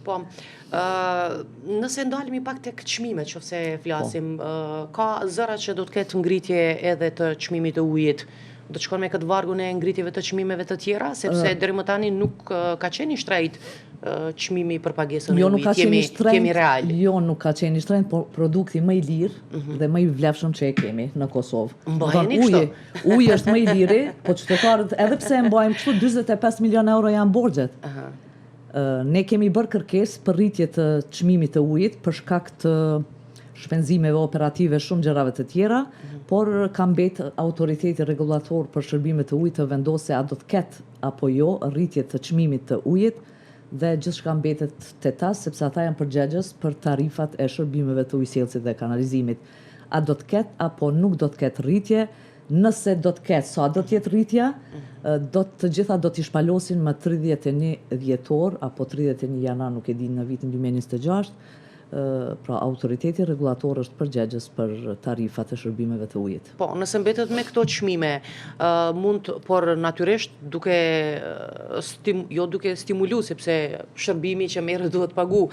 Po, nëse ndalemi pak tek çmimet, nëse flasim, ka zëra që do të ketë ngritje edhe të çmimit të ujit. Do të shkon me këtë vargun e ngritjeve të çmimeve të tjera, sepse deri më tani nuk ka qenë i shtrenjtë çmimi për pagesën e ujit. Jemi real. Jo, nuk ka qenë i shtrenjtë, por produkti më i lirë dhe më i vlefshëm që e kemi në Kosovë. Mbajeni kështu. Uji është më i liri, po qytetarët edhe pse e mbajmë kështu 45 milion euro janë borxhet. Ne kemi bërë kërkesë për rritje të çmimit të ujit për shkak të shpenzimeve operative shumë gjërave të tjera, por ka mbet autoriteti rregullator për shërbimet të ujit të vendosë a do të ketë apo jo rritje të çmimit të ujit dhe gjithçka mbetet te ta, sepse ata janë përgjegjës për tarifat e shërbimeve të ujësjellësit dhe kanalizimit. A do të ketë apo nuk do të ketë rritje? Nëse do të ketë, sa do të jetë rritja, të gjitha do t'i shpalosin më 31 dhjetor apo 31 janar, nuk e di, në vitin 2026. Pra autoriteti rregullator është përgjegjës për tarifat e shërbimeve të ujit. Po, nëse mbetet me këto çmime, por natyrisht duke stimulu, sepse shërbimi që merret duhet pagu.